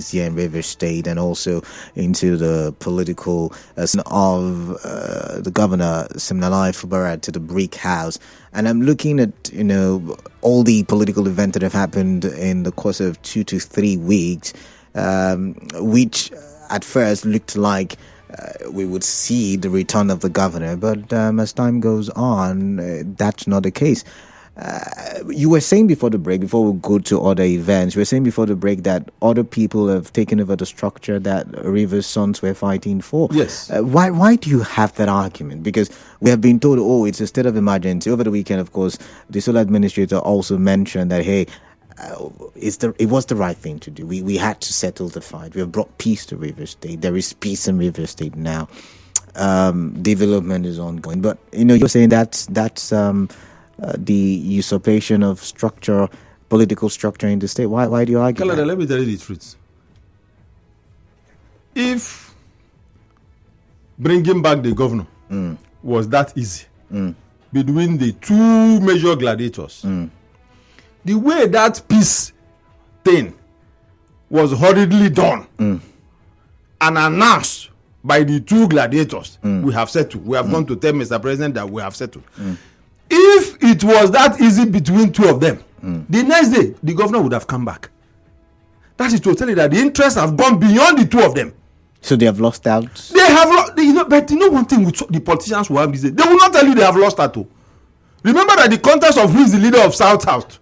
police here in Rivers State, and also into the political of the governor, Siminalayi Fubara, to the brick house. And I'm looking at, all the political events that have happened in the course of 2 to 3 weeks, which at first looked like we would see the return of the governor. But as time goes on, that's not the case. You were saying before the break, before we go to other events, you were saying before the break that other people have taken over the structure that Rivers Sons were fighting for. Yes. Why do you have that argument? Because we have been told, it's a state of emergency. Over the weekend, of course, the sole administrator also mentioned that, hey, it was the right thing to do. We had to settle the fight. We have brought peace to Rivers State. There is peace in Rivers State now. Development is ongoing. But, you're saying that's the usurpation of structure, political structure in the state. Why do you argue that? Let me tell you the truth. If bringing back the governor was that easy between the two major gladiators, the way that peace thing was hurriedly done and announced by the two gladiators, we have settled. We have gone to tell Mr. President that we have settled. If it was that easy between two of them, the next day, the governor would have come back. That is to tell you that the interests have gone beyond the two of them. So they have lost out? They have lost, but one thing with the politicians who have this, they will not tell you they have lost out. Remember that the contest of who is the leader of South-South.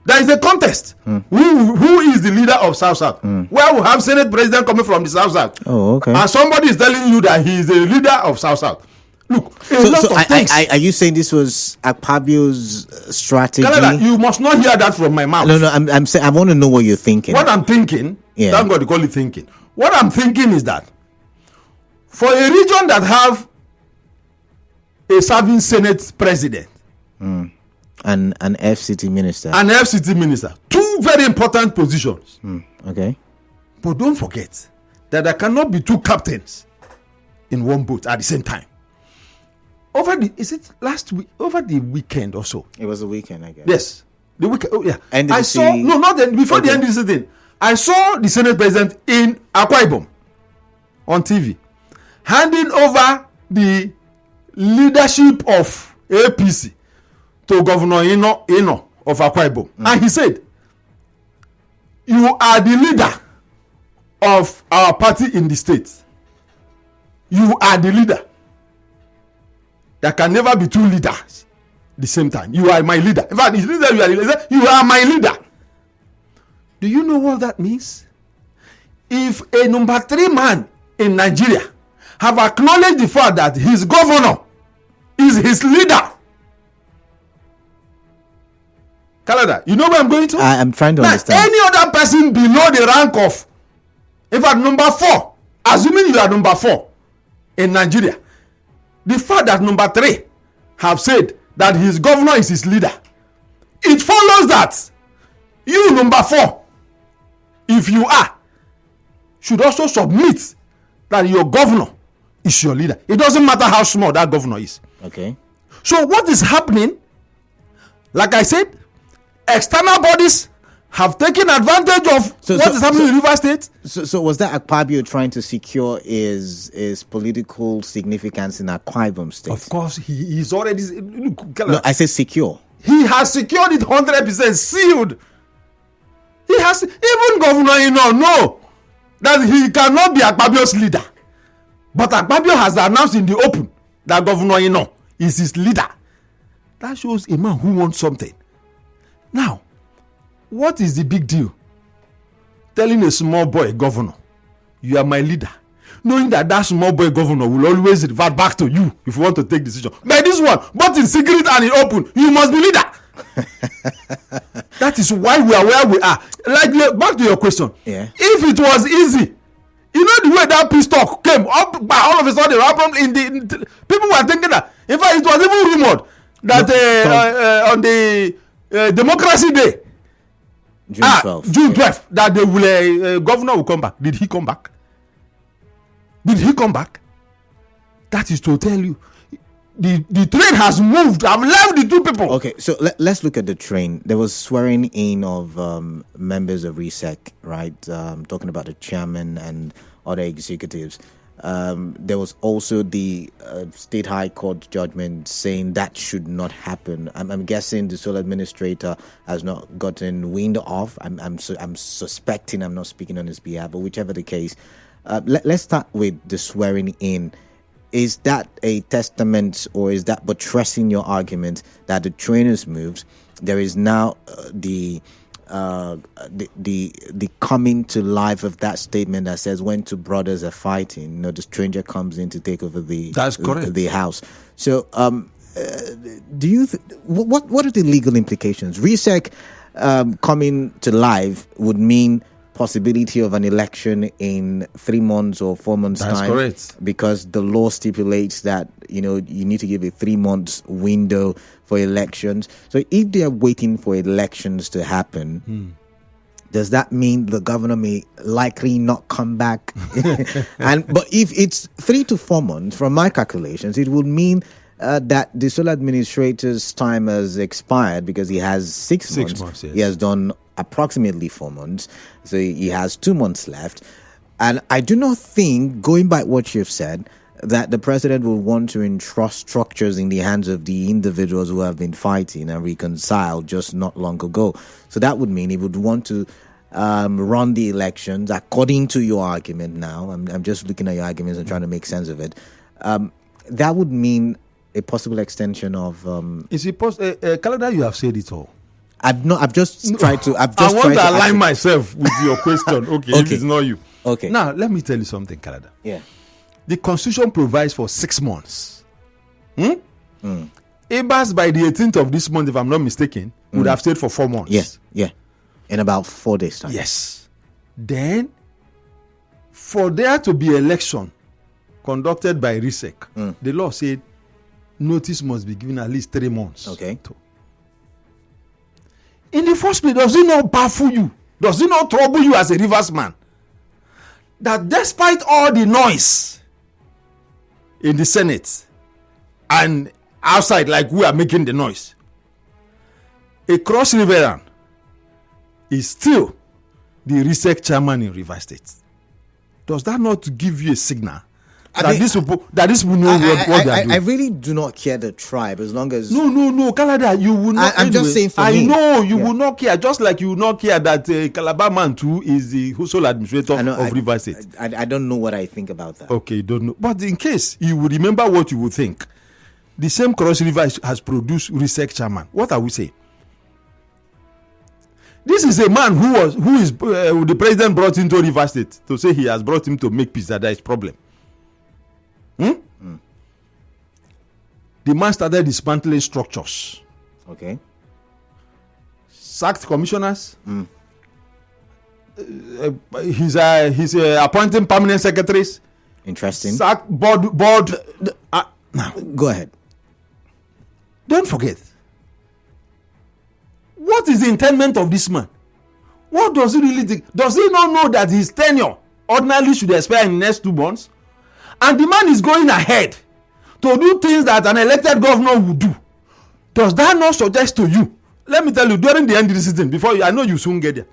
There is a contest. Who is the leader of South-South? Where we have Senate President coming from the South-South. Oh, okay. And somebody is telling you that he is the leader of South-South. Look, are you saying this was Akpabio's strategy? Canada, you must not hear that from my mouth. No, I'm saying I want to know what you're thinking. What I'm thinking, thank God you call it thinking. What I'm thinking is that for a region that have a serving Senate president and an FCT minister, two very important positions. Okay, but don't forget that there cannot be two captains in one boat at the same time. Over the weekend or so? It was the weekend, I guess. Yes, the weekend. Oh, yeah. NDC, I saw before the NDC thing. I saw the Senate President in Akwa Ibom on TV handing over the leadership of APC to Governor Ino of Akwa Ibom, and he said, "You are the leader of our party in the state. You are the leader. There can never be two leaders at the same time. You are my leader. In fact, you are my leader." Do you know what that means? If a number 3 man in Nigeria have acknowledged the fact that his governor is his leader, Canada, you know where I'm going to? I'm trying to understand. Any other person below the rank of, in fact, number 4, assuming you are number 4 in Nigeria, the fact that number 3 have said that his governor is his leader, it follows that you, number 4, if you are, should also submit that your governor is your leader. It doesn't matter how small that governor is. Okay. So what is happening? Like I said, external bodies have taken advantage of what is happening in River State. So was that Akpabio trying to secure his political significance in Akwa Ibom State? Of course, he's already. No, I said secure. He has secured it 100%, sealed. He has, even Governor know that he cannot be Akpabio's leader. But Akpabio has announced in the open that Governor is his leader. That shows a man who wants something. Now, what is the big deal? Telling a small boy governor, you are my leader, knowing that small boy governor will always revert back to you if you want to take decision. But this one, both in secret and in open, you must be leader. That is why we are where we are. Like, back to your question. Yeah. If it was easy, you know the way that peace talk came up by all of a sudden, people were thinking that. In fact, it was even rumored that on the Democracy Day, June 12th, that the governor will come back. Did he come back? That is to tell you, the train has moved. I've left the two people. Okay, so let's look at the train. There was swearing in of members of RISEC, right? Talking about the chairman and other executives. There was also the State High Court judgment saying that should not happen. I'm guessing the sole administrator has not gotten wind of. I'm suspecting. I'm not speaking on his behalf, but whichever the case, let's start with the swearing in. Is that a testament, or is that buttressing your argument that the train has moved? There is now the coming to life of that statement that says when two brothers are fighting, the stranger comes in to take over the house. So, do you what are the legal implications? RISEC coming to life would mean possibility of an election in 3 months or 4 months time. That's correct. Because the law stipulates that you need to give a 3 months window for elections. So if they are waiting for elections to happen, does that mean the governor may likely not come back? But if it's 3 to 4 months, from my calculations, it would mean that the sole administrator's time has expired because he has 6 months. Yes. He has done approximately 4 months, so he has 2 months left. And I do not think, going by what you've said, that the president will want to entrust structures in the hands of the individuals who have been fighting and reconciled just not long ago. So that would mean he would want to run the elections according to your argument now. I'm just looking at your arguments and trying to make sense of it. That would mean a possible extension of is it Canada, you have said it all. I've just tried to I want to align myself with your question. Okay, if it's not you. Okay. Now let me tell you something, Canada. Yeah. The Constitution provides for 6 months. Abas by the 18th of this month, if I'm not mistaken, would have stayed for 4 months. Yes, yeah. In about 4 days' time. Yes. Then, for there to be election conducted by RISEC, the law said notice must be given at least 3 months. Okay. In the first place, does it not baffle you? Does it not trouble you as a Rivers man? That despite all the noise in the Senate and outside, like we are making the noise, a Cross Riveran is still the RISEC chairman in Rivers State. Does that not give you a signal that these people know what they are doing? I really do not care the tribe as long as no, Canada, you will not. I'm just saying for me. I know you will not care, just like you will not care that Calabar man too is the sole administrator of Rivers State. I don't know what I think about that. Okay, you don't know, but in case you would remember what you would think, the same Cross River has produced RISEC chairman. What are we saying? This is a man who is the president brought into Rivers State to say he has brought him to make peace, that there is problem. The man started dismantling structures. Okay. Sacked commissioners. He's appointing permanent secretaries. Interesting. Sacked board. Now, go ahead. Don't forget. What is the intent of this man? What does he really think? Does he not know that his tenure ordinarily should expire in the next 2 months? And the man is going ahead to do things that an elected governor would do. Does that not suggest to you? Let me tell you, during the end of the season, I know you soon get there.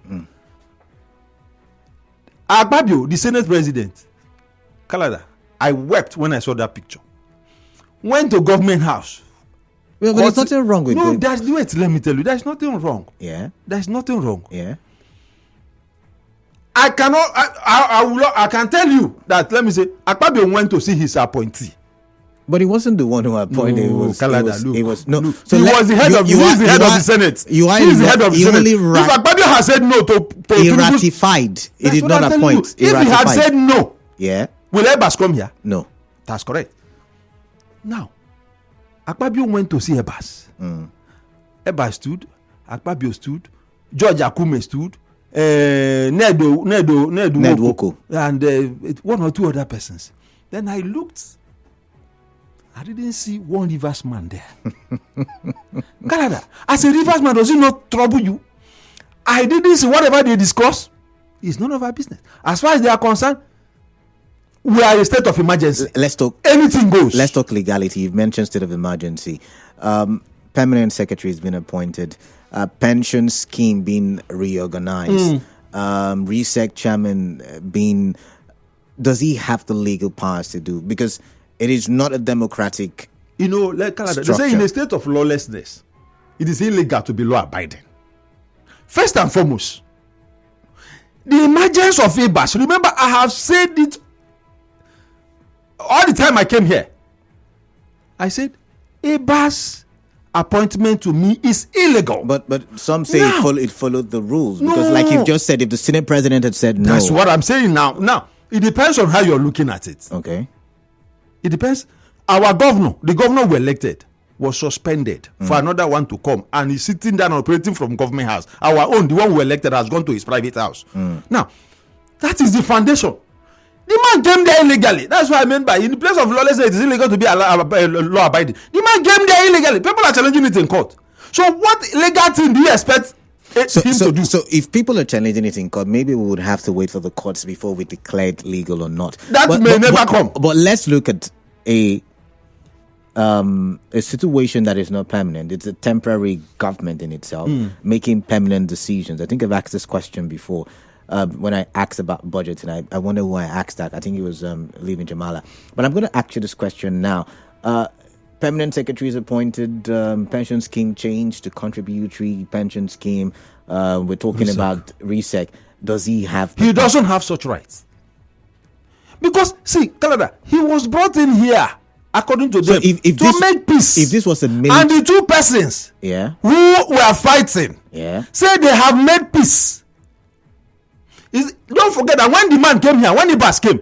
Akpabio, the Senate president, Canada, I wept when I saw that picture. Went to government house. Well, but there's nothing wrong with it. No, let me tell you, there's nothing wrong. Yeah. There's nothing wrong. Yeah. I can tell you that, let me say, Akpabio went to see his appointee. But he wasn't the one who appointed. No, he was the head of the Senate. He is the head of the Senate. If Akpabio has said no to he ratified. He did not appoint. If he had said no, yeah, will Ebas come here? No. That's correct. Now, Akpabio went to see Ebas. Ebas stood. Akpabio stood. George Akume stood. Ned Woko. And one or two other persons. Then I looked. I didn't see one Rivers man there. Canada, as a Rivers man, does it not trouble you? I didn't see whatever they discuss. It's none of our business. As far as they are concerned, we are in a state of emergency. Let's talk. Anything goes. Let's talk legality. You've mentioned state of emergency. Permanent secretary has been appointed. Pension scheme being reorganized. RESEC chairman being. Does he have the legal powers to do? Because it is not a democratic. Like Canada, they say in a state of lawlessness, it is illegal to be law abiding. First and foremost, the emergence of EBAS. Remember, I have said it all the time I came here. I said EBAS appointment to me is illegal. But some say it followed the rules. Because like you've just said, if the Senate president had said no. That's what I'm saying now. Now, it depends on how you're looking at it. Okay. It depends. Our governor, the governor we elected, was suspended for another one to come, and he's sitting down operating from government house. Our own, the one we elected, has gone to his private house. Now, that is the foundation. The man came there illegally. That's what I meant by in the place of lawlessness, it is illegal to be law abiding. The man came there illegally. People are challenging it in court. So, what legal thing do you expect him to do? So, if people are challenging it in court, maybe we would have to wait for the courts before we declare it legal or not. That may never come. But let's look at a situation that is not permanent. It's a temporary government in itself making permanent decisions. I think I've asked this question before when I asked about budget, and I wonder who I asked that. I think it was Leaving Jamala. But I'm going to ask you this question now. Permanent secretary is appointed, pension scheme changed to contributory pension scheme. We're talking about RESEC. Does he have... He doesn't have such rights. Because, see, Canada, he was brought in here according to them, to make peace. If this was a military... And the two persons who were fighting say they have made peace. Don't forget that when the man came here, when the bus came,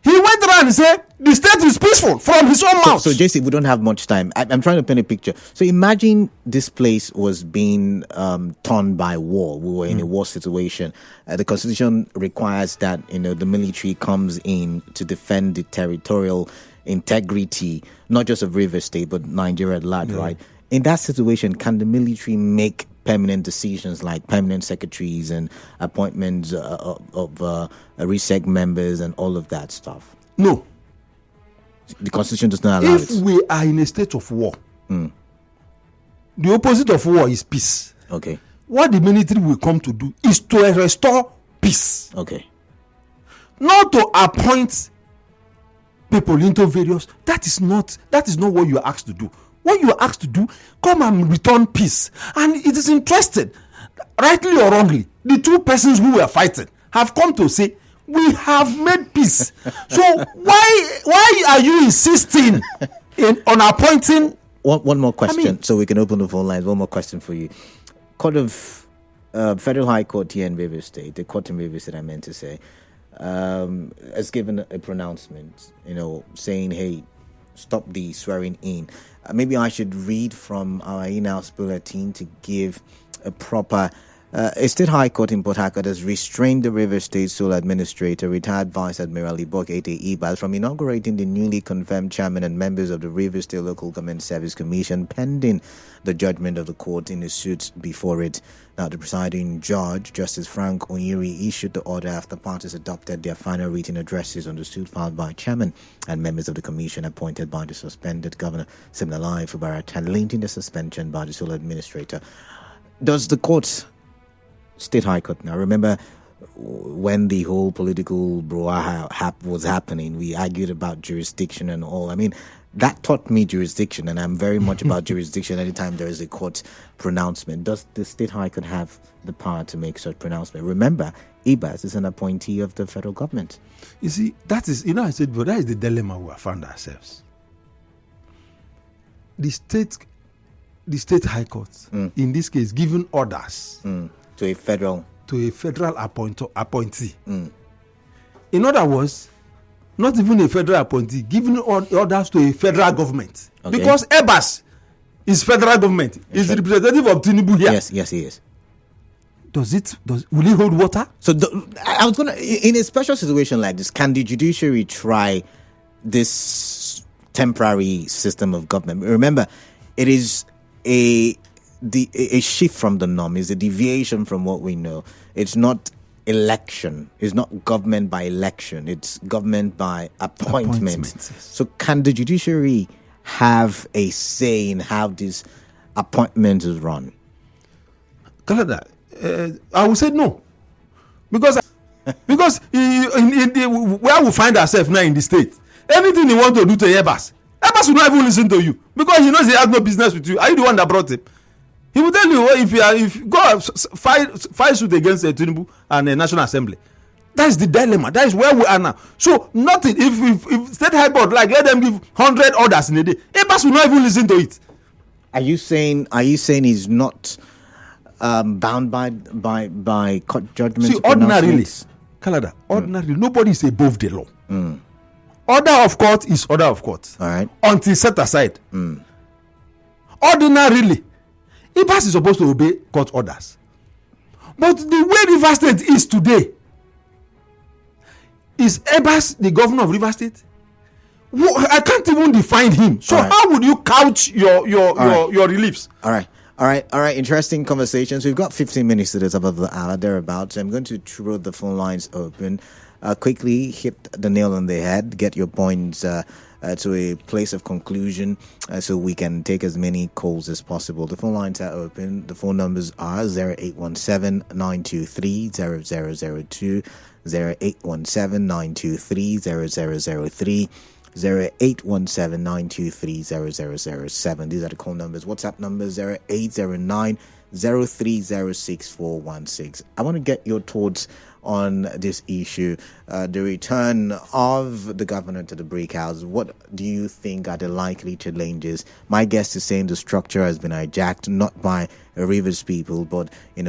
he went around and said, the state is peaceful from his own mouth. So JC, we don't have much time. I'm trying to paint a picture. So imagine this place was being torn by war. We were in a war situation. The constitution requires that the military comes in to defend the territorial integrity, not just of Rivers State, but Nigeria at large, right? In that situation, can the military make permanent decisions like permanent secretaries and appointments of RESEC members and all of that stuff? No. The constitution does not allow it. If we are in a state of war, the opposite of war is peace. Okay. What the military will come to do is to restore peace. Okay. Not to appoint people into various. That is not what you are asked to do. What you are asked to do, come and return peace. And it is interesting, rightly or wrongly, the two persons who were fighting have come to say, we have made peace. So why are you insisting on appointing? One more question, so we can open the phone lines. One more question for you. Court of Federal High Court here in Rivers State, the court in Rivers State, I meant to say, has given a pronouncement, saying, hey, stop the swearing in. Maybe I should read from our in-house bulletin to give a proper... a state high court in Port Harcourt has restrained the River State Sole Administrator, retired Vice Admiral Ibok Ete Ibas, from inaugurating the newly confirmed chairman and members of the River State Local Government Service Commission, pending the judgment of the court in the suit before it. Now, the presiding judge, Justice Frank Onyiri, issued the order after parties adopted their final written addresses on the suit filed by chairman and members of the commission appointed by the suspended Governor Siminalayi Fubara, challenging the suspension by the Sole Administrator. Does the court... State High Court now. Remember when the whole political brouhaha was happening, we argued about jurisdiction and all. I mean, that taught me jurisdiction, and I'm very much about jurisdiction anytime there is a court pronouncement. Does the State High Court have the power to make such pronouncement? Remember, Ibas is an appointee of the federal government. You see, that is, I said, but that is the dilemma we have found ourselves. The state High Court, in this case, giving orders to a federal appointee. In other words, not even a federal appointee, giving orders to a federal government. Okay. Because EBAS is federal government. Is the representative of Tinubu here. Yes, he is. Will he hold water? So I was in a special situation like this, can the judiciary try this temporary system of government? Remember, it is a shift from the norm. It's a deviation from what we know. It's not election. It's not government by election. It's government by appointment. Yes. So can the judiciary have a say in how this appointment is run? Canada, I would say no, because where we find ourselves now in the state, anything you want to do to Ebas will not even listen to you, because he knows he has no business with you. Are you the one that brought him? He will tell you, if you go fight suit against Tinubu and the National Assembly. That is the dilemma. That is where we are now. So nothing. If state high board let them give 100 orders in a day, Ebas will not even listen to it. Are you saying he's not bound by court judgment? See, ordinarily, Canada, nobody is above the law. Order of court is order of court. All right. Until set aside. Ordinarily, Ebas is supposed to obey court orders. But the way Rivers State is today, is Ebas the governor of Rivers State? I can't even define him. So how would you couch your reliefs? All right. Interesting conversations. We've got 15 minutes to the top of the hour, thereabouts. I'm going to throw the phone lines open. Quickly hit the nail on the head. Get your points to a place of conclusion so we can take as many calls as possible. The phone lines are open. The phone numbers are 0817-923-0002, 0817-923-0003, 0817-923-0007. These are the call numbers. WhatsApp number 0809-0306416. I want to get your thoughts on this issue, the return of the governor to the brick house. What do you think are the likely challenges? My guest is saying the structure has been hijacked, not by Rivers people, but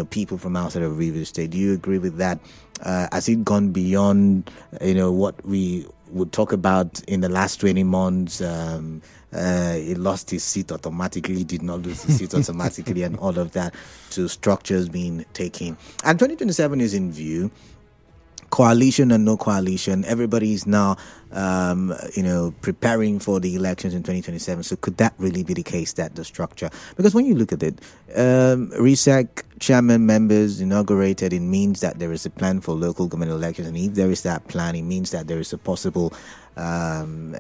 people from outside of Rivers State. Do you agree with that? Has it gone beyond what we would talk about in the last 20 months? He lost his seat automatically, did not lose his seat automatically, and all of that, to structures being taken. And 2027 is in view. Coalition and no coalition, everybody is now preparing for the elections in 2027. So could that really be the case, that the structure? Because when you look at it, RESEC chairman members inaugurated, it means that there is a plan for local government elections, and if there is that plan, it means that there is a possible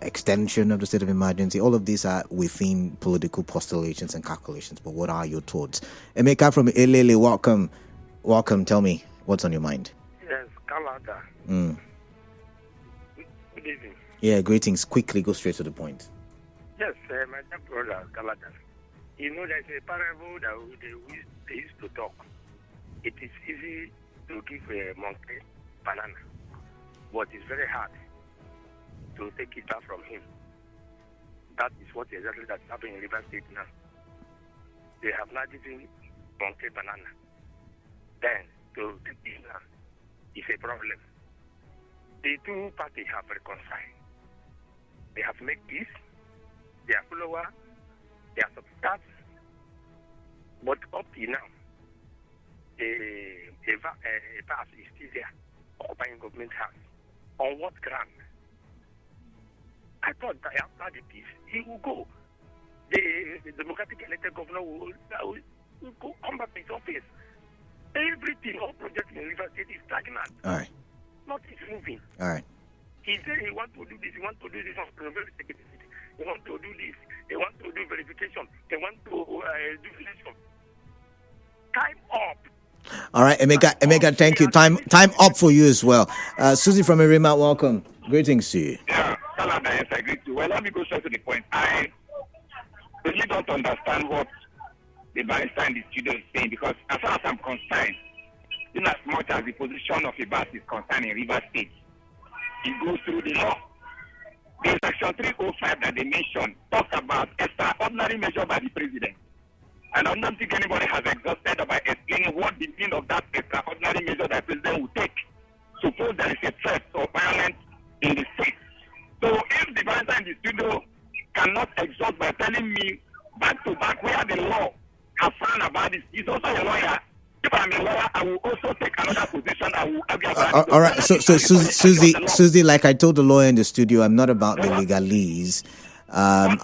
extension of the state of emergency. All of these are within political postulations and calculations. But what are your thoughts? Emeka from Elele, welcome. Tell me what's on your mind. Yes, Canada. Good evening. Yeah, greetings. Quickly, go straight to the point. Yes, my dear brother, Canada. There's a parable that they used to talk. It is easy to give a monkey banana, but it's very hard to take it back from him. That is what exactly that's happening in River State now. They have not given monkey banana. Then, to take it now is a problem. The two parties have reconciled. They have made peace. They are followers. They are supporters. But up to now, a pass is still there, occupying government house. On what ground? I thought that after the peace, he will go. The democratic elected governor will go come back to his office. Everything, all projects in River State is stagnant. All right. Nothing is moving. All right. He said he wants to do this, he wants to do this, he wants to do this, he wants to do verification, he wants to do election. Time up. All right, Emeka, thank you. Time up for you as well. Susie from Irima, welcome. Greetings to you. Yeah, Canada, yes, I agree too. Well, let me go straight to the point. I really don't understand what the barrister in the studio is saying, because as far as I'm concerned, in as much as the position of Ibas is concerned in River State, it goes through the law. The section 305 that they mentioned talks about extraordinary measure by the president. And I don't think anybody has exhausted about explaining what the meaning of that extraordinary measure that the president will take. Suppose there is a threat or violence in the state. So if the barrister in the studio cannot exhaust by telling me back to back where the law has found about this, he's also a lawyer. If I'm a lawyer, I will also take another position. I will argue about all right. So Susie, like I told the lawyer in the studio, I'm not about the legalese. I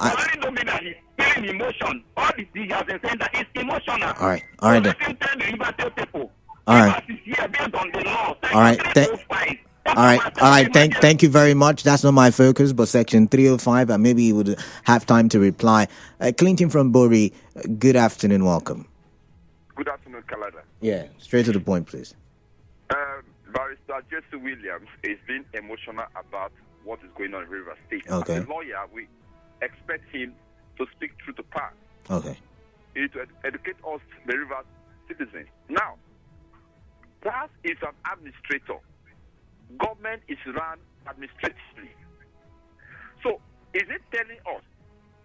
don't mean that he's feeling emotion. All he has been saying that it's emotional. All right. Then. Let him tell the River State people All right. Here based on the law. All right. All right. Thank you very much. That's not my focus, but Section 305, and maybe you would have time to reply. Clinton from Bori, good afternoon. Welcome. Good afternoon, Kalada. Yeah, straight to the point, please. Barrister Jesse Williams is being emotional about what is going on in River State. Okay. As a lawyer, we expect him to speak truth to power. Okay. He need to educate us, the River citizens. Now, PAS is an administrator. Government is run administratively. So, is it telling us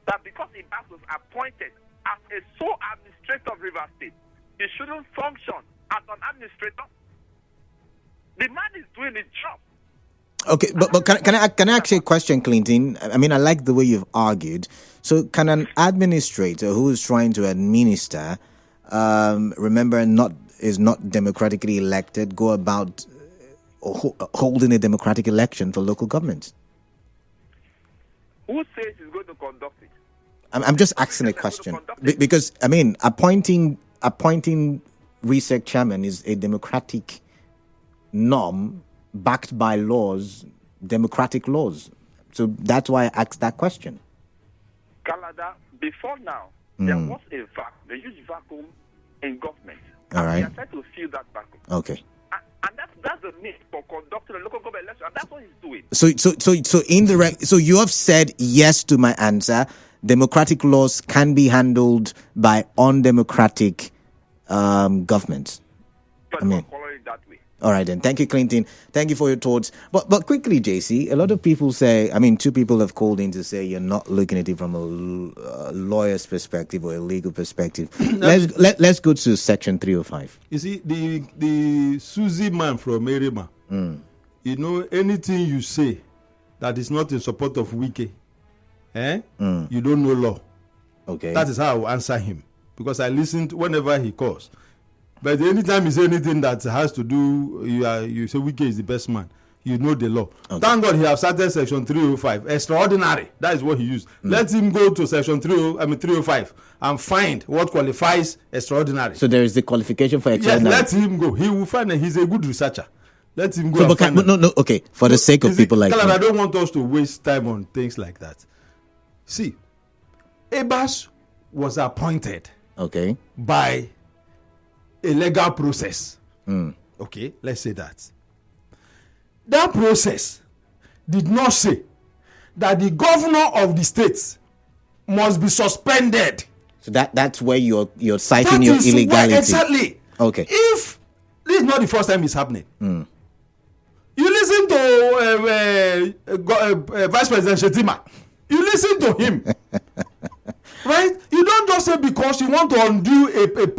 that because Ibas was appointed as a sole administrator of River State, he shouldn't function as an administrator? The man is doing his job. Okay, but can I ask you a question, Clinton? I mean, I like the way you've argued. So, can an administrator who is trying to administer, remember, is not democratically elected, go about holding a democratic election for local government? Who says he's going to conduct it? I'm just asking a question because I mean, appointing research chairman is a democratic norm backed by laws, democratic laws. So that's why I asked that question. Canada, before now, there was a vacuum, a huge vacuum in government. All right. We are trying to fill that vacuum. Okay. And that's the need for conducting a local government election. And that's what he's doing. So indirect. So you have said yes to my answer. Democratic laws can be handled by undemocratic governments. But I mean, follow it that way. All right, then. Thank you, Clinton. Thank you for your thoughts. But quickly, JC, a lot of people say, I mean, two people have called in to say you're not looking at it from a lawyer's perspective or a legal perspective. Let's go to Section 305. You see, the Susie man from Erima, you know, anything you say that is not in support of Wike, you don't know law. Okay. That is how I will answer him, because I listened whenever he calls. But anytime he say anything that has to do, you say Wike is the best man, you know the law. Okay. Thank God he have started Section 305. Extraordinary. That is what he used. Let him go to Section 305 and find what qualifies extraordinary. So there is the qualification for extraordinary. Yes, let him go. He will find that he's a good researcher. Let him go. No. Okay. For the sake of people like that, I don't want us to waste time on things like that. See, Ebas was appointed. Okay. By a legal process. Okay, let's say that. That process did not say that the governor of the state must be suspended. So that's where you're citing your illegality. Exactly. Okay. If this is not the first time it's happening. You listen to Vice President Shetima. You listen to him. Right? You don't just say because you want to undo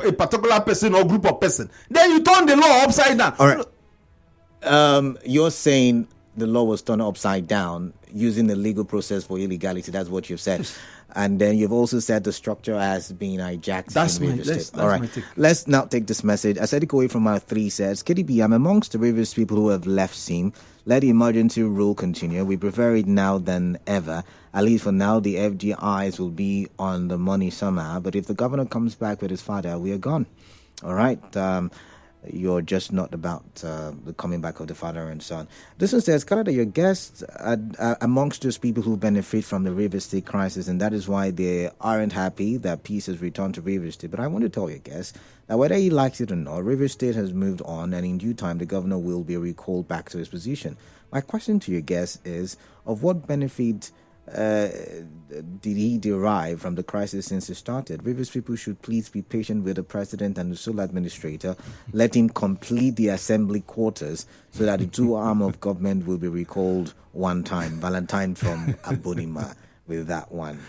a particular person or group of person, then you turn the law upside down. All right. You're saying the law was turned upside down using the legal process for illegality. That's what you've said. And then you've also said the structure has been hijacked. That's in my Rivers State. that's All right. my take. Let's now take this message. Asedi Koyi from our 3 says, KDB, I'm amongst the Rivers people who have left SIM. Let the emergency rule continue. We prefer it now than ever. At least for now, the FGIs will be on the money somehow. But if the governor comes back with his father, we are gone. All right. You're just not about the coming back of the father and son. This one says, Canada, your guests are amongst those people who benefit from the Rivers State crisis, and that is why they aren't happy that peace has returned to Rivers State. But I want to tell your guests that whether he likes it or not, Rivers State has moved on, and in due time, the governor will be recalled back to his position. My question to your guests is, of what benefit did he derive from the crisis since it started? Rivers people should please be patient with the president and the sole administrator. Let him complete the assembly quarters so that the two arm of government will be recalled one time. Valentine from Abonima with that one.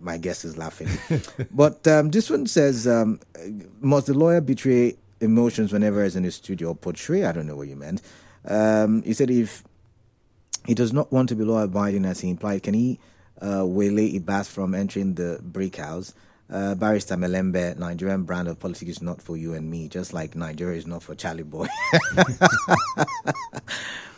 My guest is laughing. But this one says, must the lawyer betray emotions whenever he's in his studio or portray? I don't know what you meant. He said if he does not want to be law-abiding, as he implied, can he waylay Ibas from entering the brick house? Barrister Melembe, Nigerian brand of politics is not for you and me, just like Nigeria is not for Charlie Boy.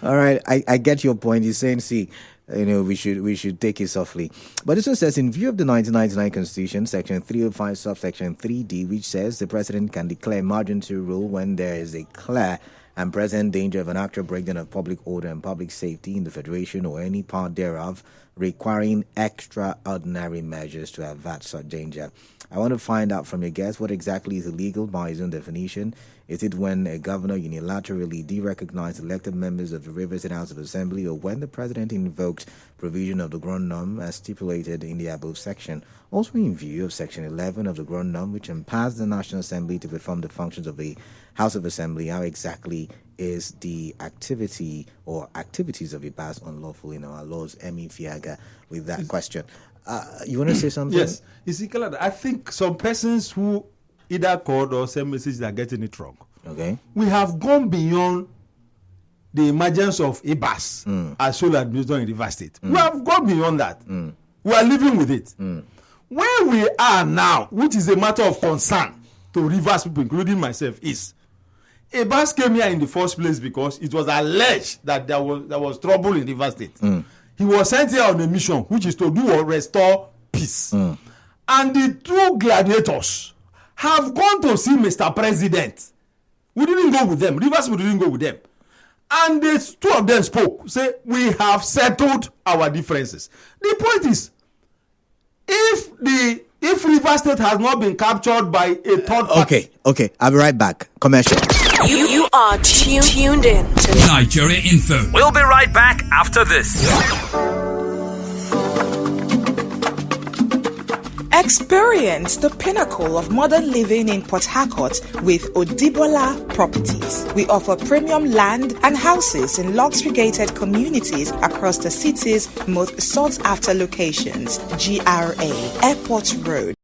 All right, I get your point. He's saying, see, we should take it softly. But this one says, in view of the 1999 Constitution, Section 305, subsection 3D, which says the president can declare emergency rule when there is a clear and present danger of an actual breakdown of public order and public safety in the Federation or any part thereof, requiring extraordinary measures to avert such danger. I want to find out from your guest what exactly is illegal by his own definition. Is it when a governor unilaterally derecognized elected members of the Rivers State House of Assembly, or when the president invoked provision of the Grand Norm as stipulated in the above section? Also in view of Section 11 of the Grand Norm, which empowers the National Assembly to perform the functions of the House of Assembly, how exactly is the activity or activities of IBAS unlawful in our laws? Emi Fiaga with that question. You want to say something? Yes. You see, I think some persons who either called or send messages are getting it wrong. Okay. We have gone beyond the emergence of IBAS as sole administrator in Rivers State. We have gone beyond that. We are living with it. Where we are now, which is a matter of concern to Rivers people, including myself, is IBAS came here in the first place because it was alleged that there was trouble in Rivers State. He was sent here on a mission, which is to do or restore peace. And the two gladiators have gone to see Mr. President. We didn't go with them. Rivers didn't go with them. And the two of them spoke. Say, we have settled our differences. The point is, if Rivers State has not been captured by a third party. Okay. I'll be right back. Commercial. You are tuned in to Nigeria Info. We'll be right back after this. Experience the pinnacle of modern living in Port Harcourt with Odibola Properties. We offer premium land and houses in luxury-gated communities across the city's most sought-after locations. GRA, Airport Road,